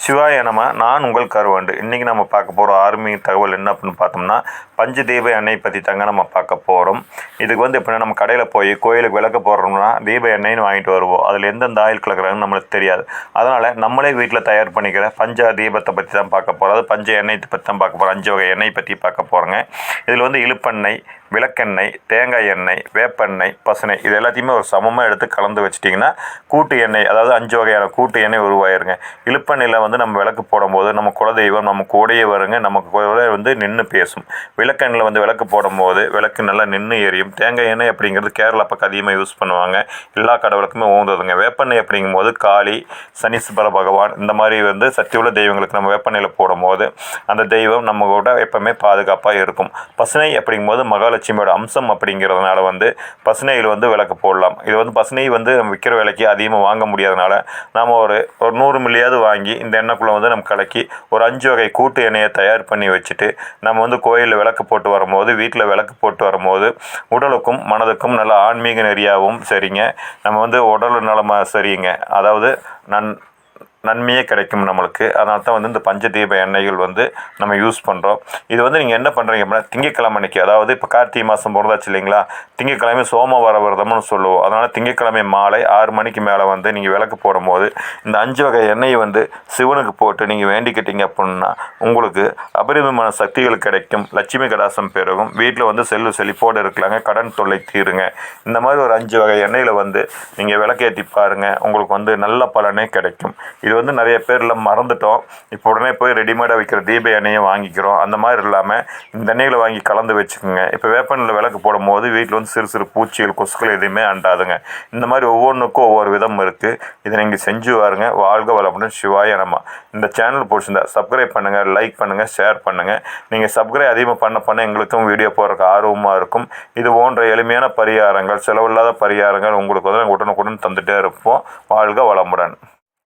சிவாய நம. நான் உங்கள் கருவாண்டு. இன்றைக்கி நம்ம பார்க்க போகிற ஆன்மீக தகவல் என்ன அப்படின்னு பார்த்தோம்னா, பஞ்சதீப எண்ணெய் பற்றி தாங்க நம்ம பார்க்க போகிறோம். இதுக்கு எப்படின்னா, நம்ம கடையில் போய் கோயிலுக்கு விளக்கு போடுறோம்னா தீப எண்ணெய்னு வாங்கிட்டு வருவோம். அதில் எந்தெந்த ஆயில் கலக்குறாங்கன்னு நம்மளுக்கு தெரியாது. அதனால் நம்மளே வீட்டில் தயார் பண்ணிக்கிற பஞ்ச தீபத்தை பற்றி தான் பார்க்க போகிறோம். அது பஞ்ச எண்ணெய் பற்றி தான் பார்க்க போகிறோம். 5 வகை எண்ணெய் பற்றி பார்க்க போகிறோங்க. இதில் இழுப்பெண்ணெய், விளக்கெண்ணெய், தேங்காய் எண்ணெய், வேப்பெண்ணெய், பசுனை இது எல்லாத்தையுமே ஒரு சமமாக எடுத்து கலந்து வச்சிட்டிங்கன்னா கூட்டு எண்ணெய், அதாவது 5 வகையான கூட்டு எண்ணெய் உருவாயிருங்க. இழுப்பெண்ணெயில் நம்ம விளக்கு போடும்போது நம்ம குலதெய்வம் நம்ம கூடயே வருங்க, நமக்கு கூட நின்று பேசும். விளக்கெண்ணில் விளக்கு போடும்போது விளக்கு நல்லா நின்று எரியும். தேங்காய் எண்ணெய் அப்படிங்கிறது கேரளா பக்கம் அதிகமாக யூஸ் பண்ணுவாங்க. எல்லா கடவுளுக்குமே உகந்ததுங்க. வேப்பெண்ணெய் அப்படிங்கும்போது காளி, சனீஸ்வர பகவான் இந்த மாதிரி சக்தி உள்ள தெய்வங்களுக்கு நம்ம வேப்பெண்ணெயில் போடும்போது அந்த தெய்வம் நம்ம கூட எப்பவுமே பாதுகாப்பாக இருக்கும். பசுனை அப்படிங்கும்போது மகாலட்சுமியோட அம்சம் அப்படிங்கிறதுனால பசுனையில் விளக்கு போடலாம். இது பசுனை நம்ம விற்கிற விலைக்கு அதிகமாக வாங்க முடியாதனால நாம் ஒரு 100 மில்லியாவது வாங்கி இந்த எண்ணெய்க்குள்ளே நம்ம கலக்கி ஒரு 5 வகை கூட்டு எண்ணெயை தயார் பண்ணி வச்சுட்டு நம்ம கோயிலில் விளக்கு போட்டு வரும்போது, வீட்டில் விளக்கு போட்டு வரும்போது உடலுக்கும் மனதுக்கும் நல்ல ஆன்மீக நெறியாகவும் சரிங்க. நம்ம உடல் நலமாக சரிங்க, அதாவது நன்மையே கிடைக்கும் நம்மளுக்கு. அதனால தான் இந்த பஞ்சதீப எண்ணெய்கள் நம்ம யூஸ் பண்ணுறோம். இது நீங்கள் என்ன பண்ணுறீங்க அப்படின்னா, திங்கக்கிழமை அன்றைக்கி, அதாவது இப்போ கார்த்திகை மாதம் பிறந்தாச்சு இல்லைங்களா, திங்கக்கிழமை சோமவார விரதம்னு சொல்லுவோம். அதனால் திங்கக்கிழமை மாலை 6 மணிக்கு மேலே நீங்கள் விளக்கு போடும்போது இந்த 5 வகை எண்ணெயை சிவனுக்கு போட்டு நீங்கள் வேண்டிக்கிட்டீங்க அப்படின்னா உங்களுக்கு அபரிதமான சக்திகள் கிடைக்கும். லட்சுமி கடாசம் பெருகும். வீட்டில் செல்வ செழிப்போடு இருக்கலாங்க. கடன் தொல்லை தீருங்க. இந்த மாதிரி ஒரு 5 வகை எண்ணெயில் நீங்கள் விளக்கேற்றி பாருங்கள். உங்களுக்கு நல்ல பலனே கிடைக்கும். இது நிறைய பேரில் மறந்துட்டோம். இப்போ உடனே போய் ரெடிமேடாக விற்கிற தீப எண்ணெயை வாங்கிக்கிறோம். அந்த மாதிரி இல்லாமல் இந்த எண்ணெயில் வாங்கி கலந்து வச்சுக்கோங்க. இப்போ வேப்பெண்ணில் விளக்கு போடும்போது வீட்டில் சிறு சிறு பூச்சிகள், கொசுக்கள் எதுவுமே அண்டாதுங்க. இந்த மாதிரி ஒவ்வொன்றுக்கும் ஒவ்வொரு விதம் இருக்குது. இதை நீங்கள் செஞ்சு வாருங்க. வாழ்க வளமுடன். சிவாய நம. இந்த சேனல் பிடிச்சிருந்தா சப்ஸ்கிரைப் பண்ணுங்கள், லைக் பண்ணுங்கள், ஷேர் பண்ணுங்கள். நீங்கள் சப்ஸ்கிரைப் அதிகமாக பண்ண எங்களுக்கும் வீடியோ போடுறதுக்கு ஆர்வமாக இருக்கும். இது போன்ற எளிமையான பரிகாரங்கள், செலவில்லாத பரிகாரங்கள் உங்களுக்கு உடனுக்குடன் தந்துகிட்டே இருப்போம். வாழ்க வளமுடன்.